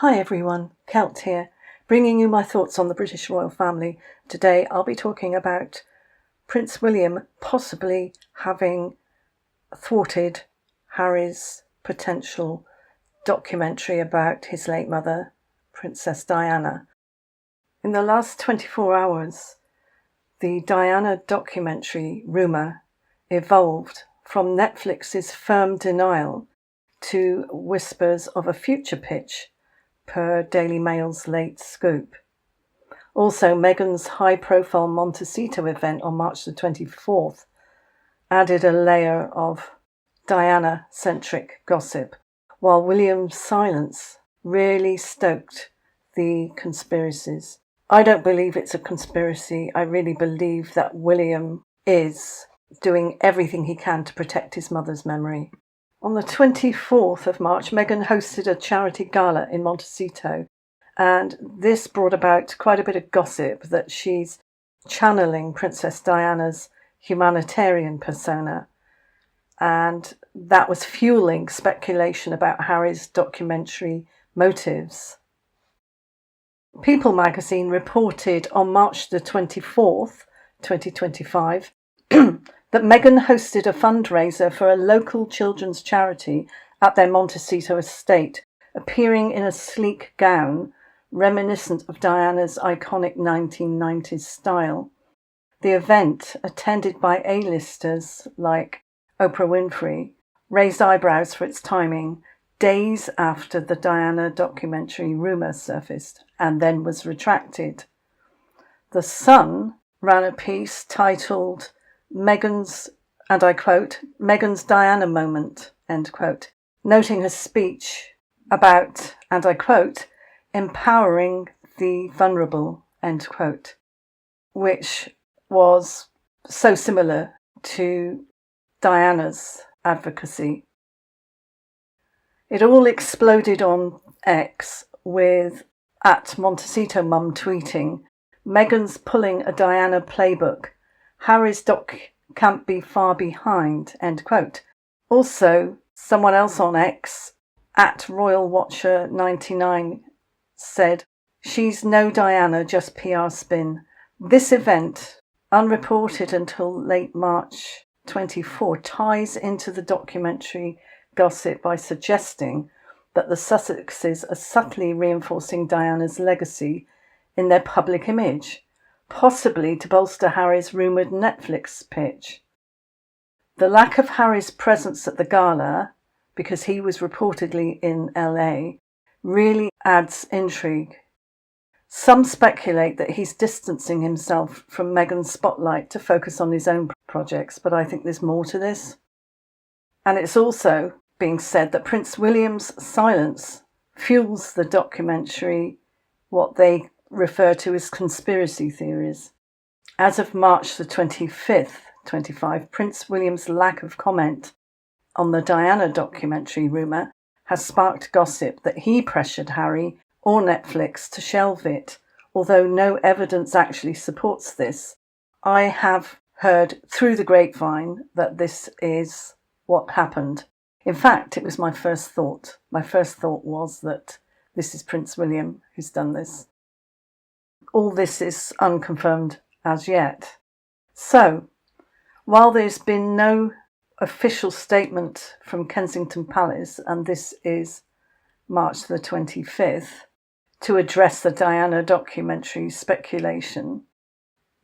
Hi everyone, Kelt here, bringing you my thoughts on the British royal family. Today I'll be talking about Prince William possibly having thwarted Harry's potential documentary about his late mother, Princess Diana. In the last 24 hours, the Diana documentary rumour evolved from Netflix's firm denial to whispers of a future pitch per Daily Mail's late scoop. Also, Meghan's high-profile Montecito event on March the 24th added a layer of Diana-centric gossip, while William's silence really stoked the conspiracies. I don't believe it's a conspiracy. I really believe that William is doing everything he can to protect his mother's memory. On the 24th of March, Meghan hosted a charity gala in Montecito, and this brought about quite a bit of gossip that she's channeling Princess Diana's humanitarian persona, and that was fueling speculation about Harry's documentary motives. People magazine reported on March the 24th, 2025, that Meghan hosted a fundraiser for a local children's charity at their Montecito estate, appearing in a sleek gown reminiscent of Diana's iconic 1990s style. The event, attended by A-listers like Oprah Winfrey, raised eyebrows for its timing days after the Diana documentary rumour surfaced and then was retracted. The Sun ran a piece titled Meghan's, and I quote, Meghan's Diana moment, end quote, noting her speech about, and I quote, empowering the vulnerable, end quote, which was so similar to Diana's advocacy. It all exploded on X with @Montecito Mum tweeting, Meghan's pulling a Diana playbook. Harry's doc can't be far behind, end quote. Also, someone else on X, @RoyalWatcher99, said, she's no Diana, just PR spin. This event, unreported until late March 24, ties into the documentary gossip by suggesting that the Sussexes are subtly reinforcing Diana's legacy in their public image, possibly to bolster Harry's rumoured Netflix pitch. The lack of Harry's presence at the gala, because he was reportedly in LA, really adds intrigue. Some speculate that he's distancing himself from Meghan's spotlight to focus on his own projects, but I think there's more to this. And it's also being said that Prince William's silence fuels the documentary, what they refer to as conspiracy theories. As of March the 25th, 25, Prince William's lack of comment on the Diana documentary rumour has sparked gossip that he pressured Harry or Netflix to shelve it, although no evidence actually supports this. I have heard through the grapevine that this is what happened. In fact, it was my first thought. My first thought was that this is Prince William who's done this. All this is unconfirmed as yet. So, while there's been no official statement from Kensington Palace, and this is March the 25th, to address the Diana documentary speculation,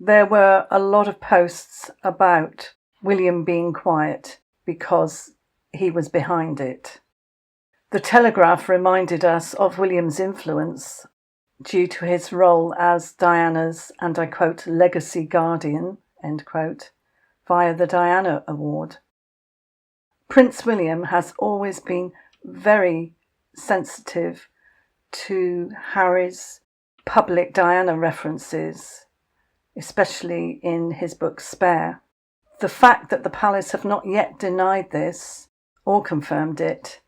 there were a lot of posts about William being quiet because he was behind it. The Telegraph reminded us of William's influence due to his role as Diana's, and I quote, legacy guardian, end quote, via the Diana Award. Prince William has always been very sensitive to Harry's public Diana references, especially in his book Spare. The fact that the palace have not yet denied this or confirmed it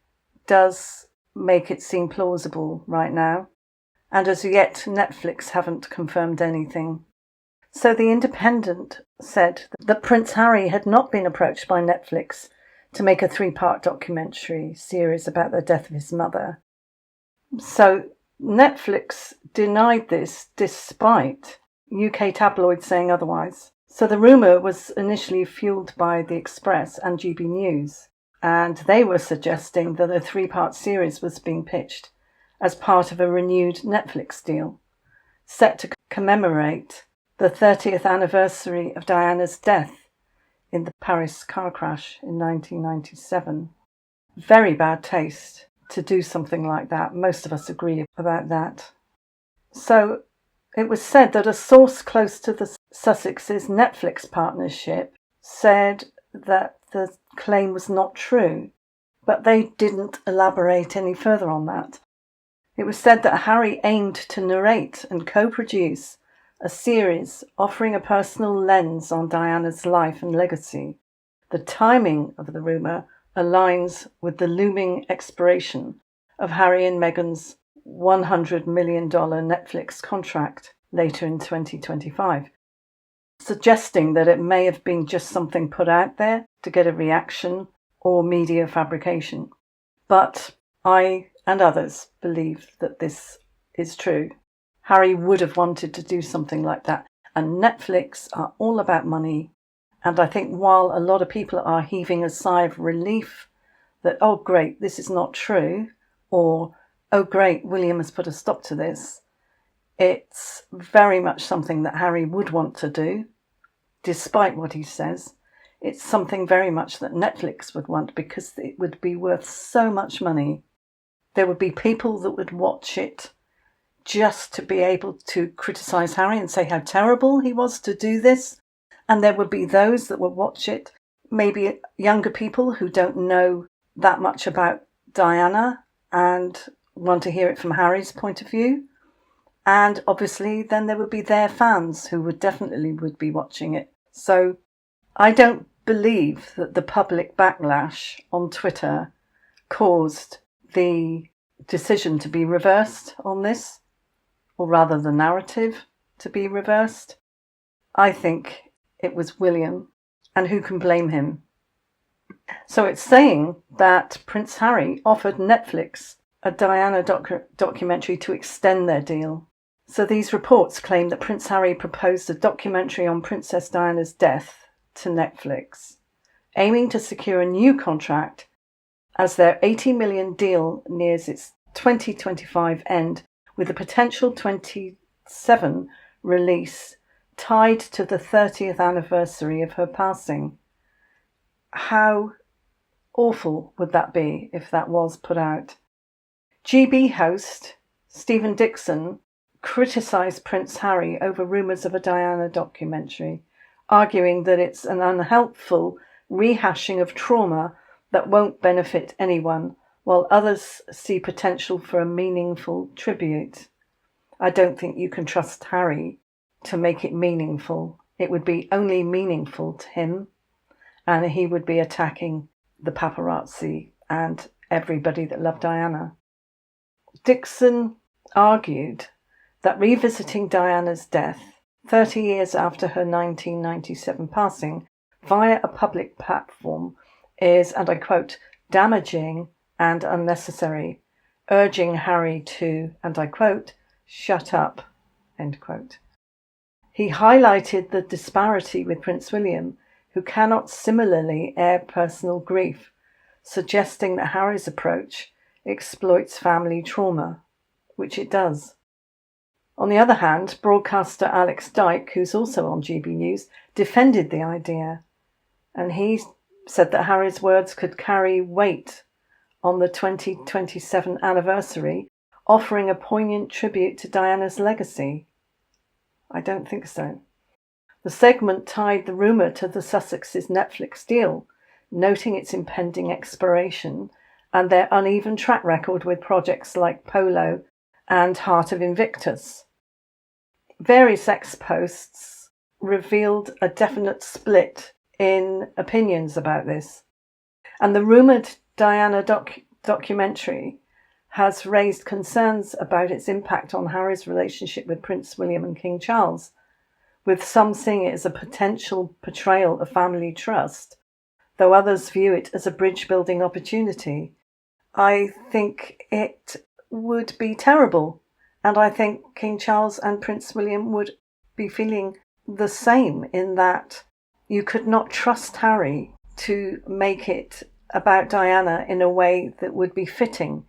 does make it seem plausible right now. And as yet, Netflix haven't confirmed anything. So The Independent said that Prince Harry had not been approached by Netflix to make a 3-part documentary series about the death of his mother. So Netflix denied this despite UK tabloids saying otherwise. So the rumour was initially fuelled by The Express and GB News, and they were suggesting that a 3-part series was being pitched as part of a renewed Netflix deal, set to commemorate the 30th anniversary of Diana's death in the Paris car crash in 1997. Very bad taste to do something like that. Most of us agree about that. So it was said that a source close to the Sussex's Netflix partnership said that the claim was not true, but they didn't elaborate any further on that. It was said that Harry aimed to narrate and co-produce a series offering a personal lens on Diana's life and legacy. The timing of the rumour aligns with the looming expiration of Harry and Meghan's $100 million Netflix contract later in 2025, suggesting that it may have been just something put out there to get a reaction or media fabrication. But I and others believe that this is true. Harry would have wanted to do something like that, and Netflix are all about money. And I think while a lot of people are heaving a sigh of relief that, oh great, this is not true, or oh great, William has put a stop to this, it's very much something that Harry would want to do, despite what he says. It's something very much that Netflix would want, because it would be worth so much money. There would be people that would watch it just to be able to criticise Harry and say how terrible he was to do this. And there would be those that would watch it, maybe younger people who don't know that much about Diana and want to hear it from Harry's point of view. And obviously then there would be their fans who would be watching it. So I don't believe that the public backlash on Twitter caused the decision to be reversed on this, or rather the narrative to be reversed. I think it was William, and who can blame him? So it's saying that Prince Harry offered Netflix a Diana documentary to extend their deal. So these reports claim that Prince Harry proposed a documentary on Princess Diana's death to Netflix, aiming to secure a new contract as their $80 million deal nears its 2025 end, with a potential 27 release tied to the 30th anniversary of her passing. How awful would that be if that was put out? GB host Stephen Dixon criticised Prince Harry over rumours of a Diana documentary, arguing that it's an unhelpful rehashing of trauma that won't benefit anyone, while others see potential for a meaningful tribute. I don't think you can trust Harry to make it meaningful. It would be only meaningful to him, and he would be attacking the paparazzi and everybody that loved Diana. Dixon argued that revisiting Diana's death 30 years after her 1997 passing via a public platform is, and I quote, damaging and unnecessary, urging Harry to, and I quote, shut up, end quote. He highlighted the disparity with Prince William, who cannot similarly air personal grief, suggesting that Harry's approach exploits family trauma, which it does. On the other hand, broadcaster Alex Dyke, who's also on GB News, defended the idea, and he said that Harry's words could carry weight on the 2027 anniversary, offering a poignant tribute to Diana's legacy. I don't think so. The segment tied the rumour to the Sussex's Netflix deal, noting its impending expiration and their uneven track record with projects like Polo and Heart of Invictus. Various ex posts revealed a definite split in opinions about this, and the rumoured Diana documentary has raised concerns about its impact on Harry's relationship with Prince William and King Charles, with some seeing it as a potential betrayal of family trust, though others view it as a bridge-building opportunity. I think it would be terrible. And I think King Charles and Prince William would be feeling the same, in that you could not trust Harry to make it about Diana in a way that would be fitting.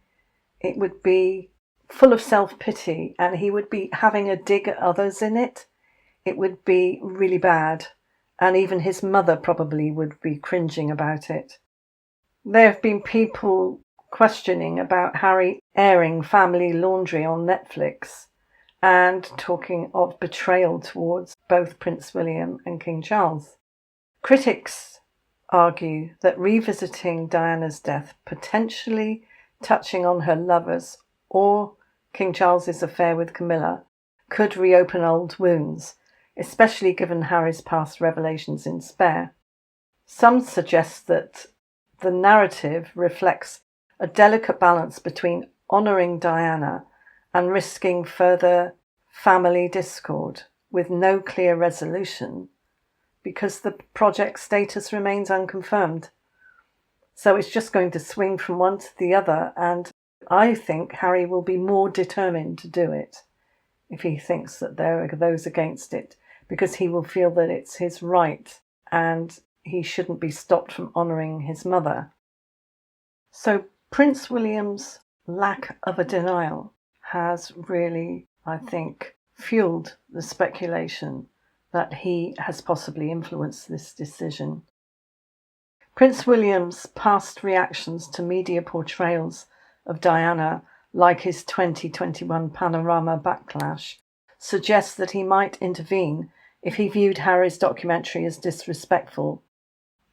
It would be full of self-pity, and he would be having a dig at others in it. It would be really bad, and even his mother probably would be cringing about it. There have been people questioning about Harry airing family laundry on Netflix and talking of betrayal towards both Prince William and King Charles. Critics argue that revisiting Diana's death, potentially touching on her lovers or King Charles's affair with Camilla, could reopen old wounds, especially given Harry's past revelations in Spare. Some suggest that the narrative reflects a delicate balance between honouring Diana and risking further family discord with no clear resolution, because the project status remains unconfirmed. So it's just going to swing from one to the other, and I think Harry will be more determined to do it if he thinks that there are those against it, because he will feel that it's his right and he shouldn't be stopped from honouring his mother. So Prince William's lack of a denial has really, I think, fueled the speculation that he has possibly influenced this decision. Prince William's past reactions to media portrayals of Diana, like his 2021 Panorama backlash, suggest that he might intervene if he viewed Harry's documentary as disrespectful.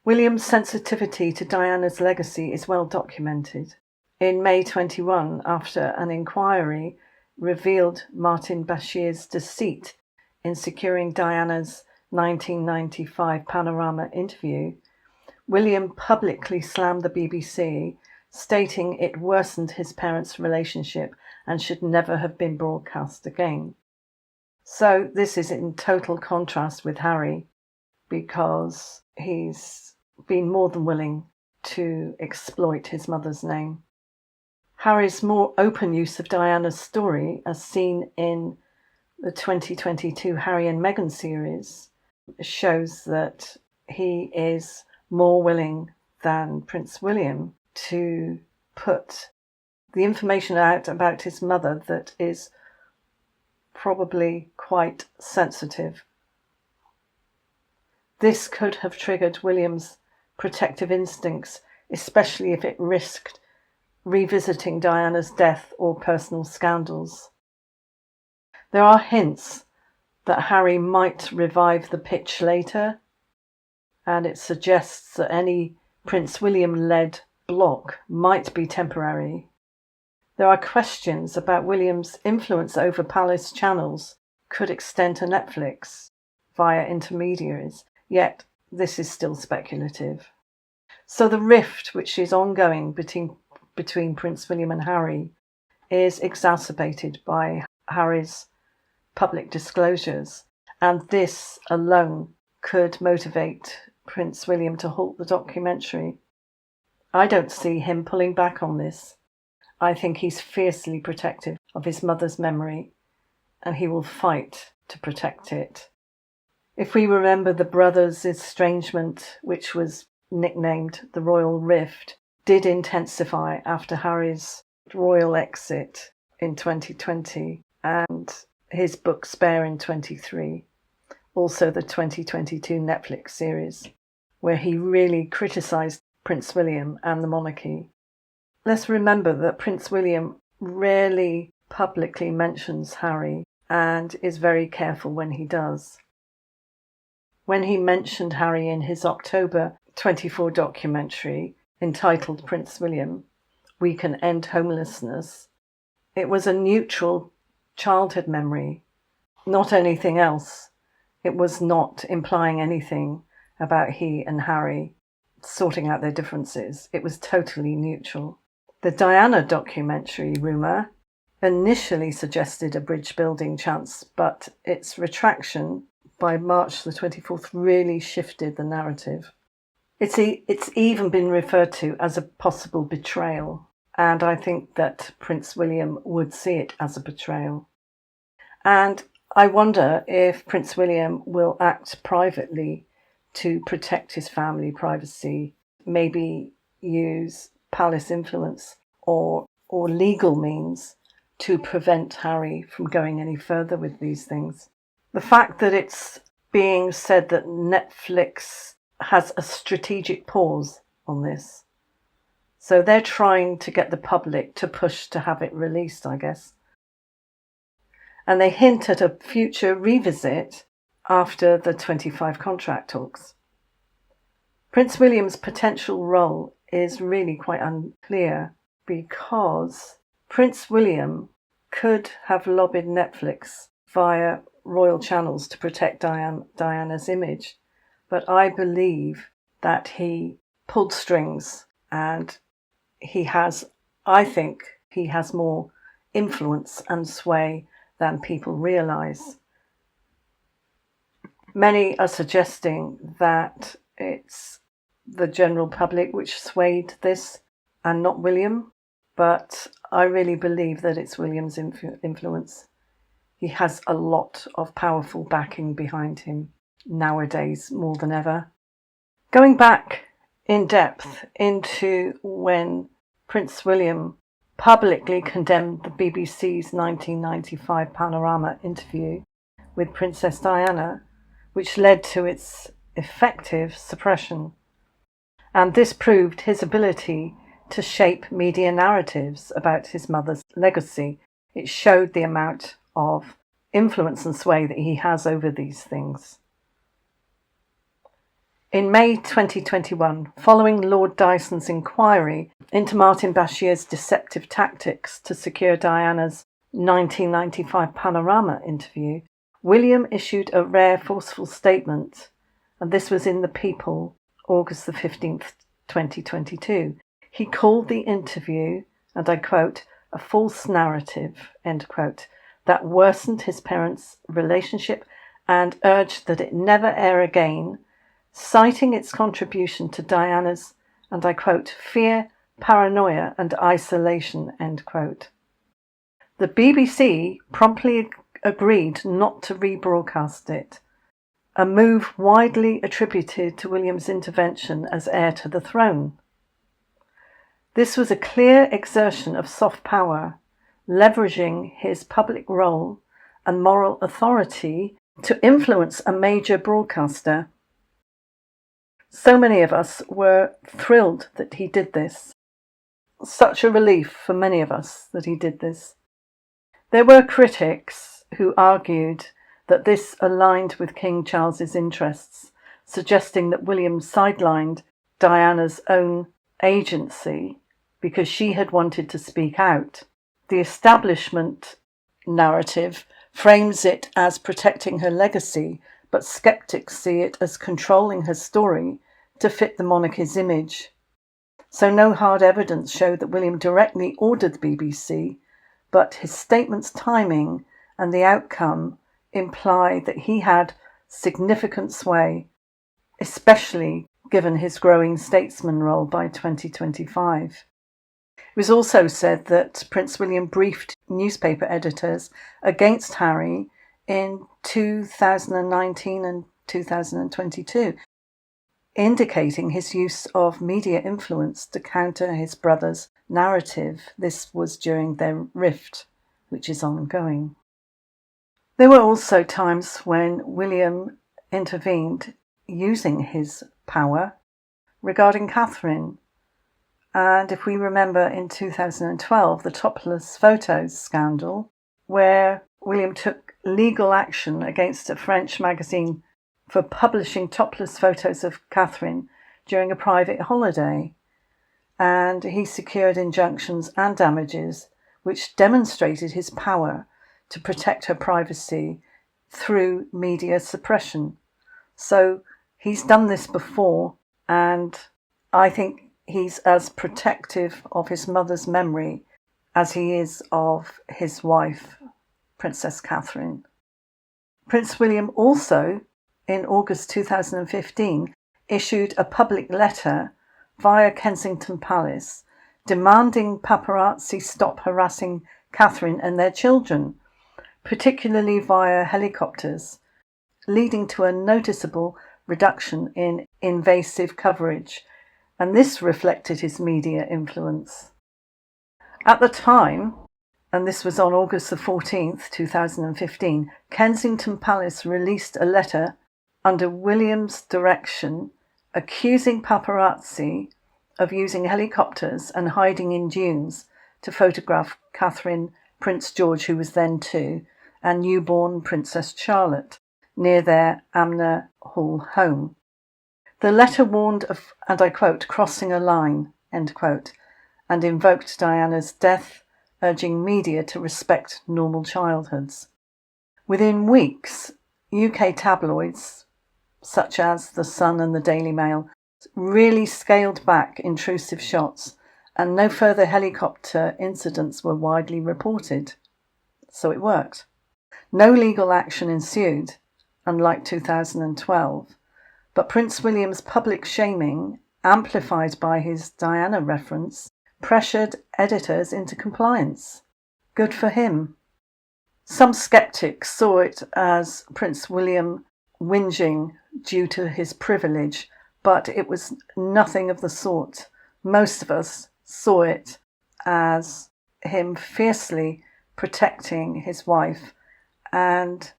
William's sensitivity to Diana's legacy is well documented. In May 21, after an inquiry revealed Martin Bashir's deceit in securing Diana's 1995 Panorama interview, William publicly slammed the BBC, stating it worsened his parents' relationship and should never have been broadcast again. So this is in total contrast with Harry, because he's been more than willing to exploit his mother's name. Harry's more open use of Diana's story, as seen in the 2022 Harry and Meghan series, shows that he is more willing than Prince William to put the information out about his mother that is probably quite sensitive. This could have triggered William's protective instincts, especially if it risked revisiting Diana's death or personal scandals. There are hints that Harry might revive the pitch later, and it suggests that any Prince William-led block might be temporary. There are questions about William's influence over palace channels could extend to Netflix via intermediaries, yet this is still speculative. So the rift which is ongoing between Prince William and Harry is exacerbated by Harry's public disclosures, and this alone could motivate Prince William to halt the documentary. I don't see him pulling back on this. I think he's fiercely protective of his mother's memory, and he will fight to protect it. If we remember, the brothers' estrangement, which was nicknamed the Royal Rift, did intensify after Harry's royal exit in 2020 and his book Spare in 23. Also the 2022 Netflix series, where he really criticised Prince William and the monarchy. Let's remember that Prince William rarely publicly mentions Harry and is very careful when he does. When he mentioned Harry in his October 24 documentary entitled Prince William, We Can End Homelessness, it was a neutral childhood memory, not anything else. It was not implying anything about he and Harry sorting out their differences. It was totally neutral. The Diana documentary rumour initially suggested a bridge building chance, but its retraction by March the 24th really shifted the narrative. It's even been referred to as a possible betrayal. And I think that Prince William would see it as a betrayal. And I wonder if Prince William will act privately to protect his family privacy, maybe use palace influence or legal means to prevent Harry from going any further with these things. The fact that it's being said that Netflix has a strategic pause on this. So they're trying to get the public to push to have it released, I guess. And they hint at a future revisit after the 25 contract talks. Prince William's potential role is really quite unclear because Prince William could have lobbied Netflix via royal channels to protect Diana's image, but I believe that he pulled strings and I think he has more influence and sway than people realise. Many are suggesting that it's the general public which swayed this and not William, but I really believe that it's William's influence. He has a lot of powerful backing behind him nowadays, more than ever. Going back in depth into when Prince William publicly condemned the BBC's 1995 Panorama interview with Princess Diana, which led to its effective suppression. And this proved his ability to shape media narratives about his mother's legacy. It showed the amount of influence and sway that he has over these things. In May 2021, following Lord Dyson's inquiry into Martin Bashir's deceptive tactics to secure Diana's 1995 Panorama interview, William issued a rare forceful statement, and this was in The People, August the 15th, 2022. He called the interview, and I quote, a false narrative, end quote, that worsened his parents' relationship and urged that it never air again, citing its contribution to Diana's, and I quote, fear, paranoia and isolation, end quote. The BBC promptly agreed not to rebroadcast it, a move widely attributed to William's intervention as heir to the throne. This was a clear exertion of soft power, leveraging his public role and moral authority to influence a major broadcaster. So many of us were thrilled that he did this. Such a relief for many of us that he did this. There were critics who argued that this aligned with King Charles's interests, suggesting that William sidelined Diana's own agency because she had wanted to speak out. The establishment narrative frames it as protecting her legacy, but skeptics see it as controlling her story to fit the monarchy's image. So no hard evidence showed that William directly ordered the BBC, but his statement's timing and the outcome imply that he had significant sway, especially given his growing statesman role by 2025. It was also said that Prince William briefed newspaper editors against Harry in 2019 and 2022, indicating his use of media influence to counter his brother's narrative. This was during their rift, which is ongoing. There were also times when William intervened using his power regarding Catherine. And if we remember in 2012, the topless photos scandal, where William took legal action against a French magazine for publishing topless photos of Catherine during a private holiday. And he secured injunctions and damages which demonstrated his power to protect her privacy through media suppression. So he's done this before, and I think he's as protective of his mother's memory as he is of his wife, Princess Catherine. Prince William also, in August 2015, issued a public letter via Kensington Palace demanding paparazzi stop harassing Catherine and their children, particularly via helicopters, leading to a noticeable reduction in invasive coverage, and this reflected his media influence. At the time, and this was on August the 14th, 2015, Kensington Palace released a letter under William's direction accusing paparazzi of using helicopters and hiding in dunes to photograph Catherine, Prince George, who was then 2, and newborn Princess Charlotte near their Amner Hall home. The letter warned of, and I quote, crossing a line, end quote, and invoked Diana's death, urging media to respect normal childhoods. Within weeks, UK tabloids, such as The Sun and the Daily Mail, really scaled back intrusive shots, and no further helicopter incidents were widely reported. So it worked. No legal action ensued, unlike 2012, but Prince William's public shaming, amplified by his Diana reference, pressured editors into compliance. Good for him. Some skeptics saw it as Prince William whinging due to his privilege, but it was nothing of the sort. Most of us saw it as him fiercely protecting his wife and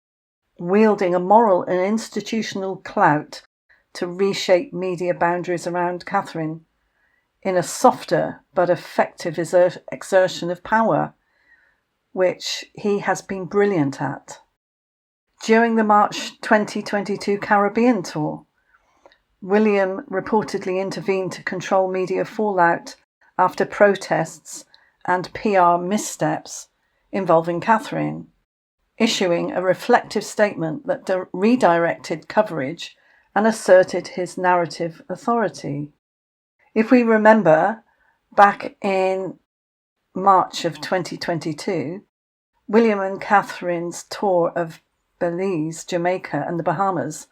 wielding a moral and institutional clout to reshape media boundaries around Catherine in a softer but effective exertion of power, which he has been brilliant at. During the March 2022 Caribbean tour, William reportedly intervened to control media fallout after protests and PR missteps involving Catherine, issuing a reflective statement that redirected coverage and asserted his narrative authority. If we remember, back in March of 2022, William and Catherine's tour of Belize, Jamaica and the Bahamas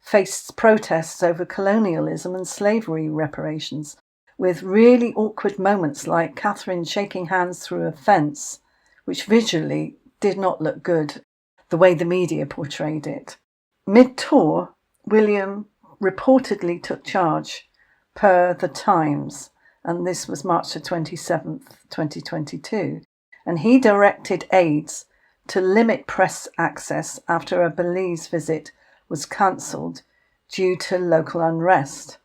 faced protests over colonialism and slavery reparations, with really awkward moments like Catherine shaking hands through a fence, which visually did not look good, the way the media portrayed it. Mid-tour, William reportedly took charge, per The Times, and this was March the 27th, 2022, and he directed aides to limit press access after a Belize visit was cancelled due to local unrest.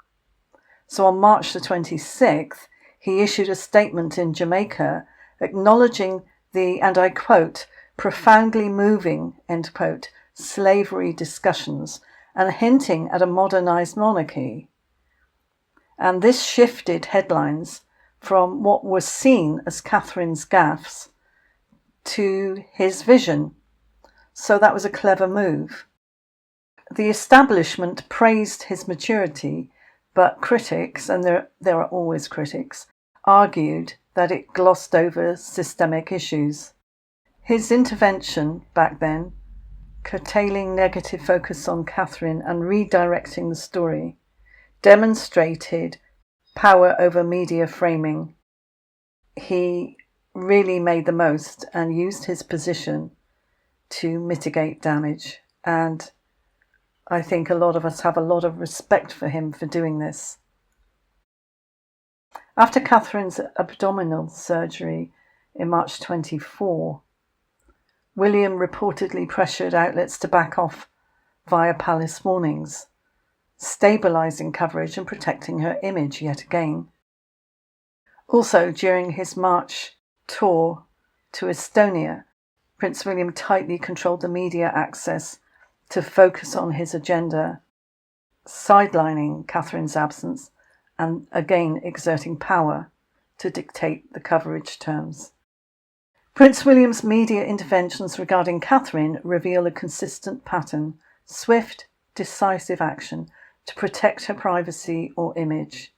So on March the 26th, he issued a statement in Jamaica acknowledging the, and I quote, profoundly moving, end quote, slavery discussions and hinting at a modernised monarchy. And this shifted headlines from what was seen as Catherine's gaffes to his vision. So that was a clever move. The establishment praised his maturity, but critics, and there are always critics, argued that it glossed over systemic issues. His intervention back then, curtailing negative focus on Catherine and redirecting the story, demonstrated power over media framing. He really made the most and used his position to mitigate damage, and I think a lot of us have a lot of respect for him for doing this. After Catherine's abdominal surgery in March 24, William reportedly pressured outlets to back off via palace warnings, stabilising coverage and protecting her image yet again. Also, during his March tour to Estonia, Prince William tightly controlled the media access to focus on his agenda, sidelining Catherine's absence and again exerting power to dictate the coverage terms. Prince William's media interventions regarding Catherine reveal a consistent pattern: swift, decisive action to protect her privacy or image,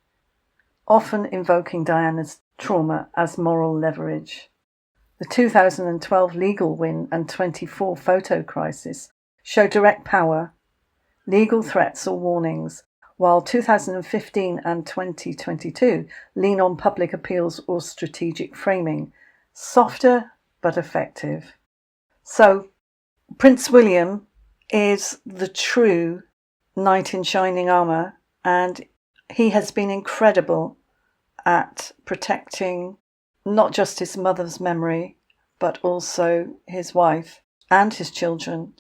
often invoking Diana's trauma as moral leverage. The 2012 legal win and 24 photo crisis show direct power, legal threats or warnings, while 2015 and 2022 lean on public appeals or strategic framing. Softer but effective. So, Prince William is the true knight in shining armour, and he has been incredible at protecting not just his mother's memory, but also his wife and his children.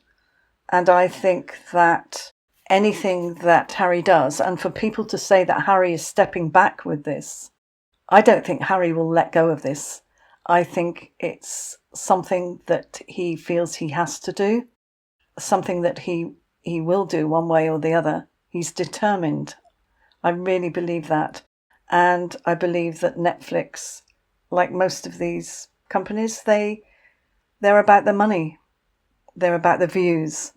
And I think that anything that Harry does, and for people to say that Harry is stepping back with this, I don't think Harry will let go of this. I think it's something that he feels he has to do, something that he will do one way or the other. He's determined. I really believe that. And I believe that Netflix, like most of these companies, they're about the money. They're about the views.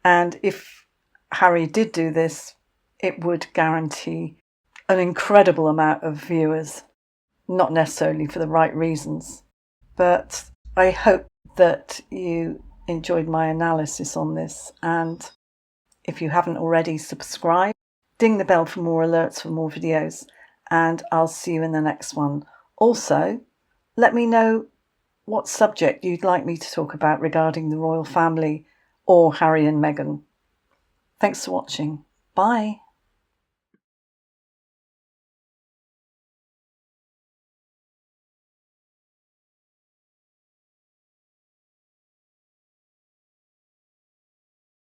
And if Harry did do this, it would guarantee an incredible amount of viewers, not necessarily for the right reasons. But I hope that you enjoyed my analysis on this, and if you haven't already, subscribe, ding the bell for more alerts for more videos, and I'll see you in the next one. Also, let me know what subject you'd like me to talk about regarding the royal family or Harry and Meghan. Thanks for watching. Bye.